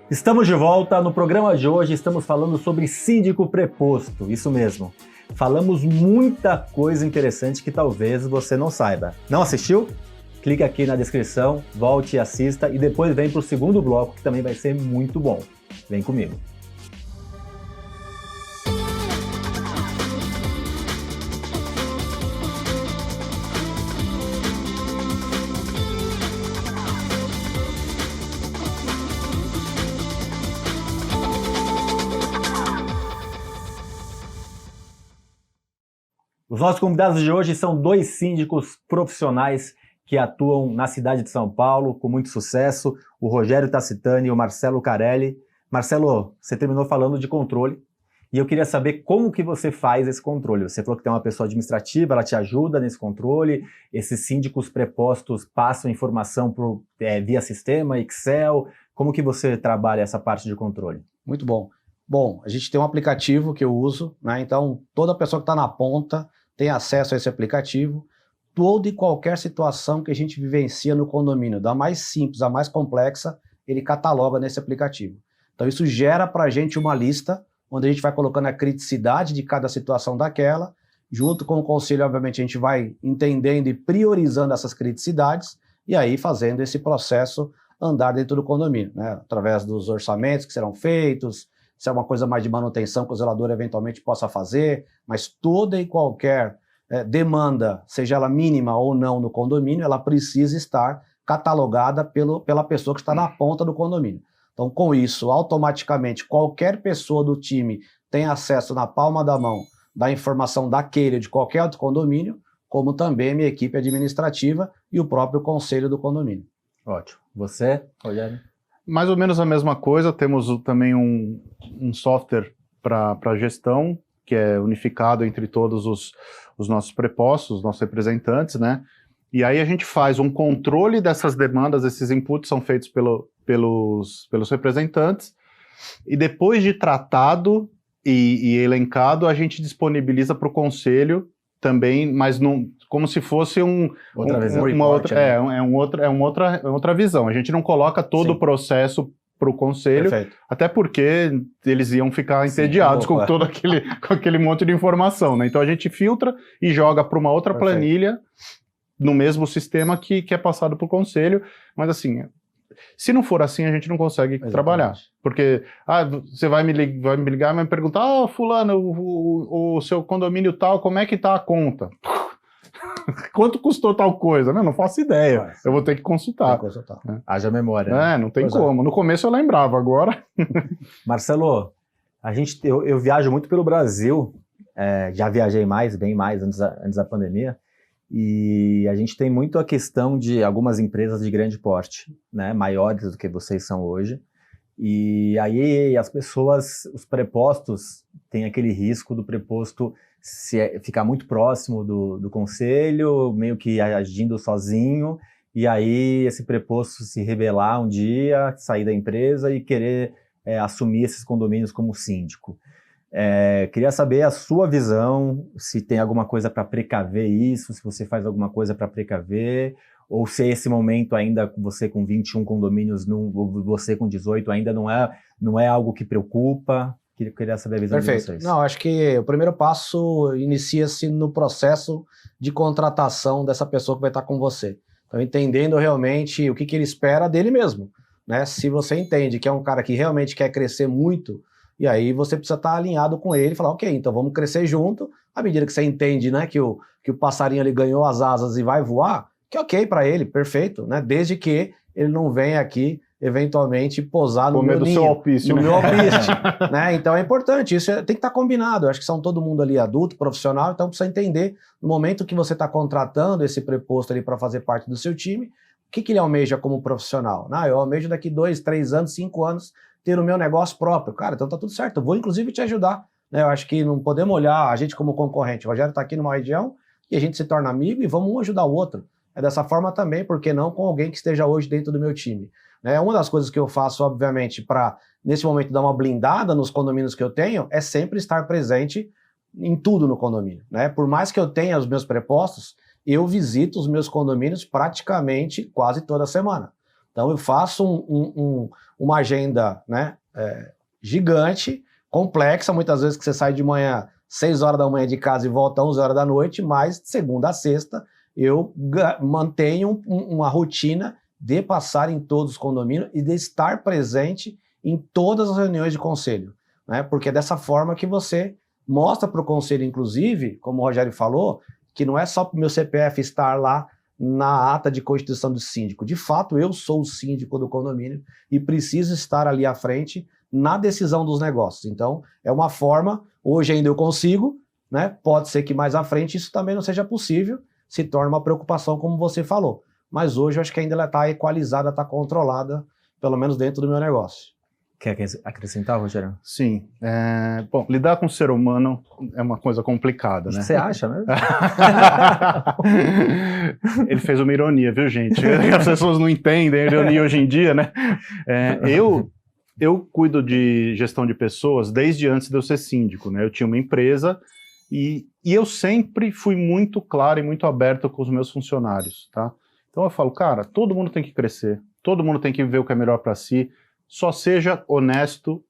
Estamos de volta. No programa de hoje estamos falando sobre síndico preposto, isso mesmo. Falamos muita coisa interessante que talvez você não saiba. Não assistiu? Clica aqui na descrição, volte e assista e depois vem para o segundo bloco que também vai ser muito bom. Vem comigo. Os nossos convidados de hoje são dois síndicos profissionais que atuam na cidade de São Paulo com muito sucesso, o Rogério Tacitani e o Marcelo Carelli. Marcelo, você terminou falando de controle e eu queria saber como que você faz esse controle. Você falou que tem uma pessoa administrativa, ela te ajuda nesse controle, esses síndicos prepostos passam informação via sistema, Excel, como que você trabalha essa parte de controle? Muito bom. Bom, a gente tem um aplicativo que eu uso, né? Então toda pessoa que está na ponta tem acesso a esse aplicativo. Toda e qualquer situação que a gente vivencia no condomínio, da mais simples à mais complexa, ele cataloga nesse aplicativo. Então isso gera para a gente uma lista, onde a gente vai colocando a criticidade de cada situação daquela, junto com o conselho, obviamente, a gente vai entendendo e priorizando essas criticidades, e aí fazendo esse processo andar dentro do condomínio, né? Através dos orçamentos que serão feitos, se é uma coisa mais de manutenção que o zelador eventualmente possa fazer, mas toda e qualquer demanda, seja ela mínima ou não no condomínio, ela precisa estar catalogada pela pessoa que está na ponta do condomínio. Então, com isso, automaticamente, qualquer pessoa do time tem acesso na palma da mão da informação daquele de qualquer outro condomínio, como também a minha equipe administrativa e o próprio conselho do condomínio. Ótimo. Você, Rogério? Mais ou menos a mesma coisa, temos também um software para gestão, que é unificado entre todos os nossos prepostos, os nossos representantes, né? E aí a gente faz um controle dessas demandas, esses inputs são feitos pelos representantes, e depois de tratado e elencado, a gente disponibiliza para o conselho também, mas como se fosse uma outra visão. A gente não coloca todo o processo para o conselho, perfeito, até porque eles iam ficar entediados com todo aquele monte de informação, né? Então a gente filtra e joga para uma outra perfeito, planilha no mesmo sistema que é passado para o conselho, mas assim, se não for assim, a gente não consegue trabalhar. Porque você vai me ligar e vai me perguntar, fulano, o seu condomínio tal, como é que tá a conta? Quanto custou tal coisa? Não faço ideia. Eu vou ter que consultar. Né? Haja memória. Né? Não tem como. No começo eu lembrava, agora... Marcelo, eu viajo muito pelo Brasil, já viajei bem mais antes da pandemia, e a gente tem muito a questão de algumas empresas de grande porte, né, maiores do que vocês são hoje, e aí as pessoas, os prepostos, têm aquele risco do preposto ficar muito próximo do conselho, meio que agindo sozinho, e aí esse preposto se rebelar um dia, sair da empresa e querer assumir esses condomínios como síndico. Queria saber a sua visão, se tem alguma coisa para precaver isso, se você faz alguma coisa para precaver, ou se esse momento ainda, você com 21 condomínios, você com 18, ainda não é algo que preocupa. Queria saber a visão de vocês. Não, acho que o primeiro passo inicia-se no processo de contratação dessa pessoa que vai estar com você. Então, entendendo realmente o que ele espera dele mesmo, né? Se você entende que é um cara que realmente quer crescer muito, e aí você precisa estar alinhado com ele e falar, ok, então vamos crescer junto, à medida que você entende, né, que o passarinho ali ganhou as asas e vai voar, que ok para ele, perfeito, né? Desde que ele não venha aqui eventualmente posar no meu ninho, no meu alpiste, né? Então é importante, isso tem que estar combinado. Eu acho que são todo mundo ali adulto, profissional, então precisa entender no momento que você está contratando esse preposto ali para fazer parte do seu time, o que ele almeja como profissional? Eu almejo daqui 2, 3 anos, 5 anos ter o meu negócio próprio. Cara, então tá tudo certo, eu vou inclusive te ajudar, né? Eu acho que não podemos olhar a gente como concorrente. O Rogério está aqui numa região e a gente se torna amigo e vamos um ajudar o outro. É dessa forma também, por que não com alguém que esteja hoje dentro do meu time? Uma das coisas que eu faço, obviamente, para, nesse momento, dar uma blindada nos condomínios que eu tenho, é sempre estar presente em tudo no condomínio, né? Por mais que eu tenha os meus prepostos, eu visito os meus condomínios praticamente quase toda semana. Então eu faço uma agenda, né, gigante, complexa, muitas vezes que você sai de manhã 6 horas da manhã de casa e volta 11 horas da noite, mas de segunda a sexta eu mantenho uma rotina de passar em todos os condomínios e de estar presente em todas as reuniões de conselho, né? Porque é dessa forma que você mostra para o conselho, inclusive, como o Rogério falou, que não é só para o meu CPF estar lá na ata de constituição do síndico. De fato, eu sou o síndico do condomínio e preciso estar ali à frente na decisão dos negócios. Então, é uma forma, hoje ainda eu consigo, né? Pode ser que mais à frente isso também não seja possível, se torna uma preocupação, como você falou. Mas hoje eu acho que ainda ela está equalizada, está controlada, pelo menos dentro do meu negócio. Quer acrescentar, Rogério? Sim. Bom, lidar com o ser humano é uma coisa complicada, né? Você acha, né? Ele fez uma ironia, viu, gente? As pessoas não entendem a ironia hoje em dia, né? Eu cuido de gestão de pessoas desde antes de eu ser síndico, né? Eu tinha uma empresa e eu sempre fui muito claro e muito aberto com os meus funcionários, tá? Então eu falo, cara, todo mundo tem que crescer, todo mundo tem que ver o que é melhor para si, só seja honesto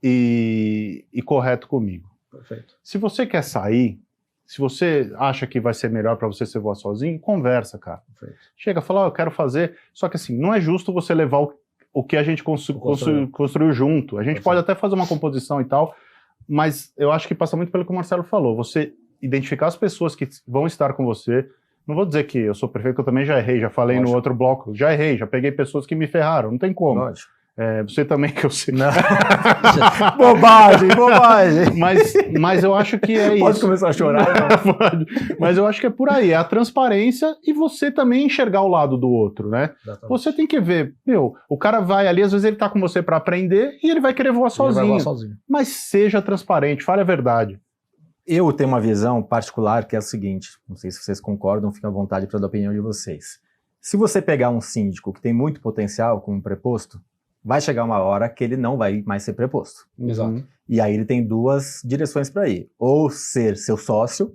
e correto comigo. Perfeito. Se você quer sair, se você acha que vai ser melhor para você voar sozinho, conversa, cara. Perfeito. Chega, fala, eu quero fazer, só que assim, não é justo você levar o que a gente construiu junto. A gente pode até fazer uma composição e tal, mas eu acho que passa muito pelo que o Marcelo falou, você identificar as pessoas que vão estar com você. Não vou dizer que eu sou perfeito, que eu também já errei, já falei no outro bloco, já errei, já peguei pessoas que me ferraram, não tem como. Lógico. Você também, que eu sei. Bobagem. Mas eu acho que é isso. Pode começar a chorar. Pode. Mas eu acho que é por aí, é a transparência e você também enxergar o lado do outro, né? Exatamente. Você tem que ver, o cara vai ali, às vezes ele tá com você para aprender e ele vai querer voar sozinho. Mas seja transparente, fale a verdade. Eu tenho uma visão particular que é a seguinte, não sei se vocês concordam, fiquem à vontade para dar a opinião de vocês. Se você pegar um síndico que tem muito potencial como preposto, vai chegar uma hora que ele não vai mais ser preposto. Exato. E aí ele tem duas direções para ir. Ou ser seu sócio,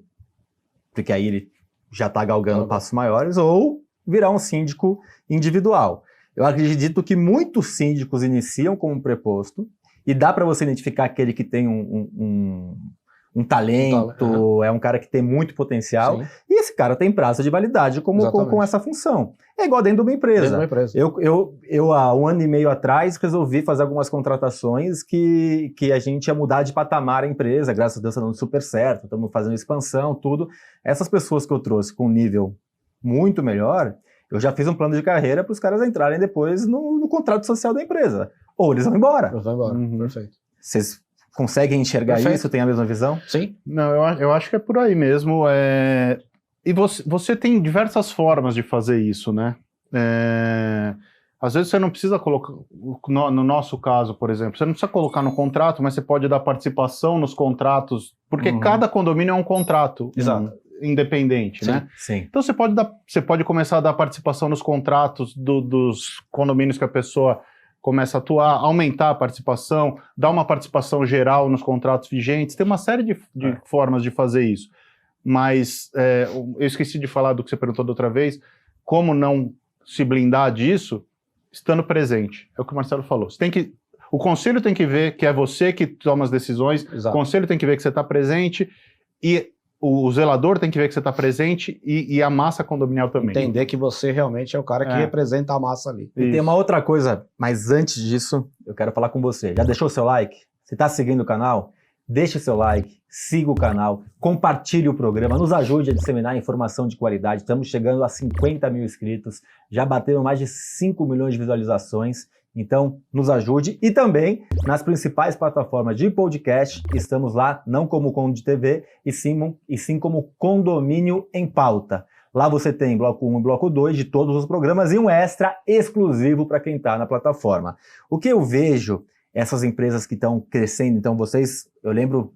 porque aí ele já está galgando passos maiores, ou virar um síndico individual. Eu acredito que muitos síndicos iniciam como preposto, e dá para você identificar aquele que tem um talento, é um cara que tem muito potencial, sim. E esse cara tem prazo de validade com essa função. É igual dentro de uma empresa. Eu há 1 ano e meio atrás, resolvi fazer algumas contratações que a gente ia mudar de patamar a empresa, graças a Deus está dando super certo, estamos fazendo expansão, tudo. Essas pessoas que eu trouxe com um nível muito melhor, eu já fiz um plano de carreira para os caras entrarem depois no contrato social da empresa. Ou eles vão embora. Perfeito. Vocês conseguem enxergar isso? Tem a mesma visão? Sim. Não, eu acho que é por aí mesmo. E você tem diversas formas de fazer isso, né? Às vezes você não precisa colocar, no nosso caso, por exemplo, você não precisa colocar no contrato, mas você pode dar participação nos contratos, porque cada condomínio é um contrato independente, sim, né? Sim. Então você pode começar a dar participação nos contratos dos condomínios que a pessoa começa a atuar, aumentar a participação, dar uma participação geral nos contratos vigentes, tem uma série de formas de fazer isso. Mas eu esqueci de falar do que você perguntou da outra vez, como não se blindar disso, estando presente. É o que o Marcelo falou. O conselho tem que ver que é você que toma as decisões, o conselho tem que ver que você está presente, e o zelador tem que ver que você está presente, e a massa condominial também. Entender que você realmente é o cara que representa a massa ali. E tem uma outra coisa, mas antes disso, eu quero falar com você. Já deixou seu like? Você está seguindo o canal? Deixe seu like, siga o canal, compartilhe o programa, nos ajude a disseminar informação de qualidade. Estamos chegando a 50 mil inscritos, já bateram mais de 5 milhões de visualizações, então nos ajude. E também nas principais plataformas de podcast, estamos lá não como Conde TV, e sim como Condomínio em Pauta. Lá você tem bloco 1 e bloco 2 de todos os programas e um extra exclusivo para quem está na plataforma. O que eu vejo, essas empresas que estão crescendo, então eu lembro,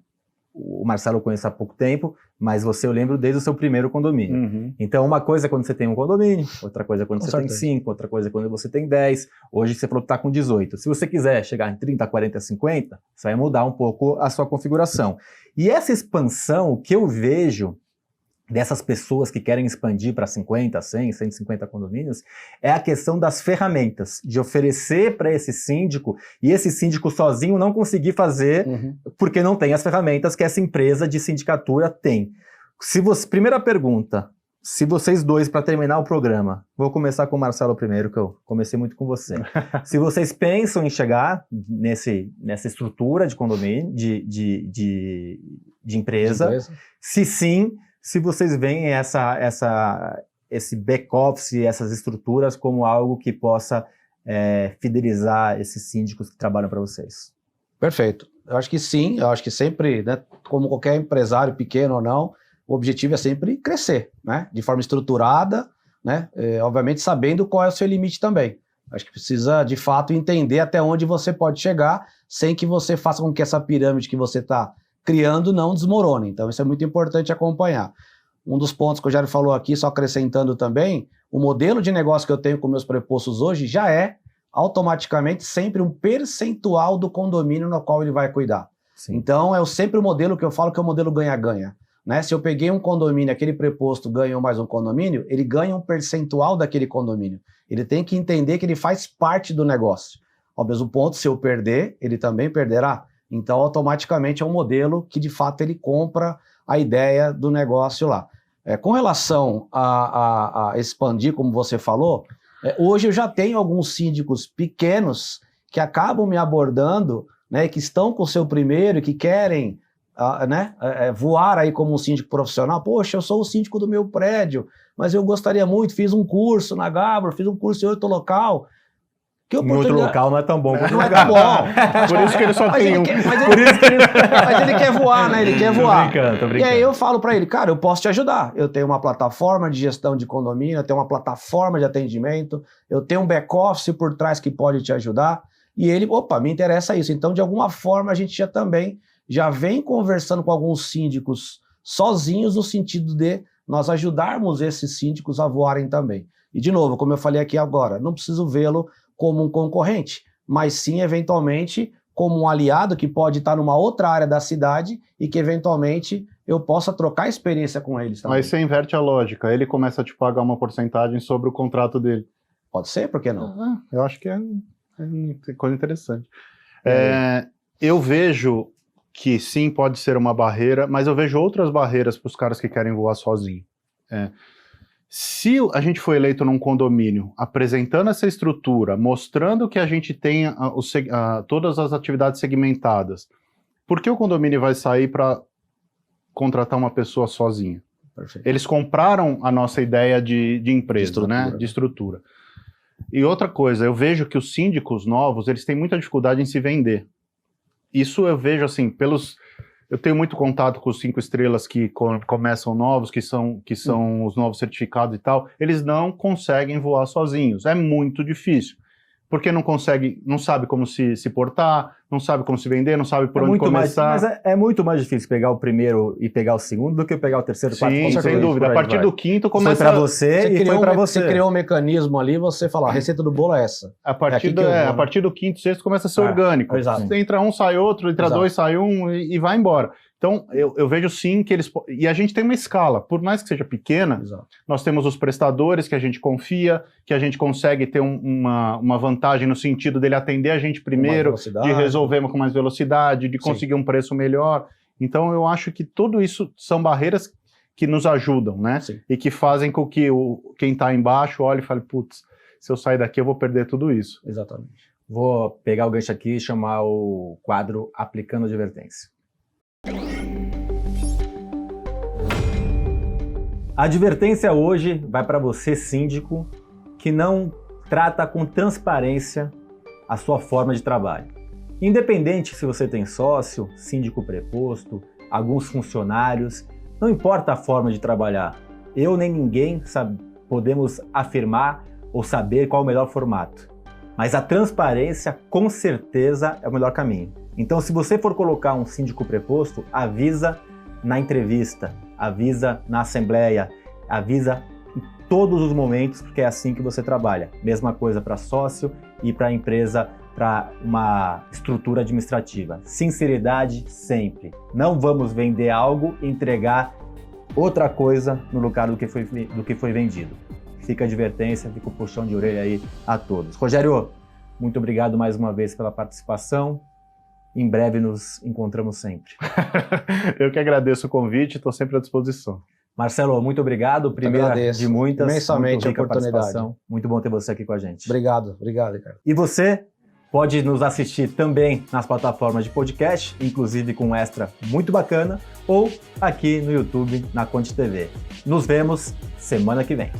o Marcelo eu conheço há pouco tempo, mas eu lembro desde o seu primeiro condomínio. Então uma coisa é quando você tem um condomínio, outra coisa é quando você tem 5, outra coisa é quando você tem 10, hoje você falou que está com 18. Se você quiser chegar em 30, 40, 50, você vai mudar um pouco a sua configuração. E essa expansão, o que eu vejo dessas pessoas que querem expandir para 50, 100, 150 condomínios, é a questão das ferramentas, de oferecer para esse síndico, e esse síndico sozinho não conseguir fazer, porque não tem as ferramentas que essa empresa de sindicatura tem. Primeira pergunta, se vocês dois, para terminar o programa, vou começar com o Marcelo primeiro, que eu comecei muito com você. Se vocês pensam em chegar nessa estrutura de condomínio, de empresa, se sim, se vocês veem esse back-office, essas estruturas como algo que possa fidelizar esses síndicos que trabalham para vocês. Perfeito. Eu acho que sim, eu acho que sempre, né, como qualquer empresário, pequeno ou não, o objetivo é sempre crescer, né, de forma estruturada, né, obviamente sabendo qual é o seu limite também. Acho que precisa, de fato, entender até onde você pode chegar, sem que você faça com que essa pirâmide que você está criando não desmorone. Então isso é muito importante acompanhar. Um dos pontos que o Jairo falou aqui, só acrescentando também, o modelo de negócio que eu tenho com meus prepostos hoje já é automaticamente sempre um percentual do condomínio no qual ele vai cuidar. Sim. Então é sempre o modelo que eu falo que é o modelo ganha-ganha. Né? Se eu peguei um condomínio, aquele preposto ganhou mais um condomínio, ele ganha um percentual daquele condomínio. Ele tem que entender que ele faz parte do negócio. Ao mesmo ponto, se eu perder, ele também perderá. Então, automaticamente é um modelo que, de fato, ele compra a ideia do negócio lá. Com relação a expandir, como você falou, hoje eu já tenho alguns síndicos pequenos que acabam me abordando, né, que estão com o seu primeiro e que querem voar aí como um síndico profissional. Poxa, eu sou o síndico do meu prédio, mas eu gostaria muito, fiz um curso na Gabor, fiz um curso em outro local. Em outro local não é tão bom. Não é tão bom. Por isso que ele só tem um. Mas ele quer voar, né? Ele quer voar. Tô brincando. E aí eu falo para ele, cara, eu posso te ajudar. Eu tenho uma plataforma de gestão de condomínio, eu tenho uma plataforma de atendimento, eu tenho um back-office por trás que pode te ajudar. E ele, me interessa isso. Então, de alguma forma, a gente já vem conversando com alguns síndicos sozinhos, no sentido de nós ajudarmos esses síndicos a voarem também. E, de novo, como eu falei aqui agora, não preciso vê-lo como um concorrente, mas sim, eventualmente, como um aliado que pode estar numa outra área da cidade e que, eventualmente, eu possa trocar experiência com eles também. Mas você inverte a lógica, ele começa a te pagar uma porcentagem sobre o contrato dele. Pode ser, por que não? Eu acho que é coisa interessante. Eu vejo que sim, pode ser uma barreira, mas eu vejo outras barreiras para os caras que querem voar sozinho. Se a gente for eleito num condomínio, apresentando essa estrutura, mostrando que a gente tem todas as atividades segmentadas, por que o condomínio vai sair para contratar uma pessoa sozinha? Perfeito. Eles compraram a nossa ideia de empresa, de estrutura. E outra coisa, eu vejo que os síndicos novos, eles têm muita dificuldade em se vender. Isso eu vejo assim, eu tenho muito contato com os 5 estrelas que começam novos, que são os novos certificados e tal, eles não conseguem voar sozinhos, é muito difícil, porque não sabe como se portar, não sabe como se vender, não sabe por onde começar. Mas é muito mais difícil pegar o primeiro e pegar o segundo do que pegar o terceiro, quarto. Sim, sem dúvida, a partir do quinto começa... Foi para você e foi para você. Você criou um mecanismo ali, você fala, a receita do bolo é essa. A partir do quinto, sexto começa a ser orgânico. Exato. Entra um, sai outro, entra dois, sai um e vai embora. Então, eu vejo sim que eles... E a gente tem uma escala, por mais que seja pequena, nós temos os prestadores que a gente confia, que a gente consegue ter uma vantagem no sentido dele atender a gente primeiro, de resolver com mais velocidade, de conseguir um preço melhor. Então, eu acho que tudo isso são barreiras que nos ajudam, né? Sim. E que fazem com que quem está embaixo olhe e fale, putz, se eu sair daqui eu vou perder tudo isso. Exatamente. Vou pegar o gancho aqui e chamar o quadro Aplicando Advertência. A advertência hoje vai para você, síndico, que não trata com transparência a sua forma de trabalho. Independente se você tem sócio, síndico preposto, alguns funcionários, não importa a forma de trabalhar. Eu nem ninguém podemos afirmar ou saber qual é o melhor formato. Mas a transparência, com certeza, é o melhor caminho. Então, se você for colocar um síndico preposto, avisa na entrevista, avisa na assembleia, avisa em todos os momentos, porque é assim que você trabalha. Mesma coisa para sócio e para empresa, para uma estrutura administrativa. Sinceridade sempre. Não vamos vender algo e entregar outra coisa no lugar do que foi vendido. Fica a advertência, fica o puxão de orelha aí a todos. Rogério, muito obrigado mais uma vez pela participação. Em breve nos encontramos sempre. Eu que agradeço o convite, estou sempre à disposição. Marcelo, muito obrigado. Primeira de muitas. Imensamente a rica oportunidade. participação. Muito bom ter você aqui com a gente. Obrigado, Ricardo. E você pode nos assistir também nas plataformas de podcast, inclusive com um extra muito bacana, ou aqui no YouTube, na Conte TV. Nos vemos semana que vem.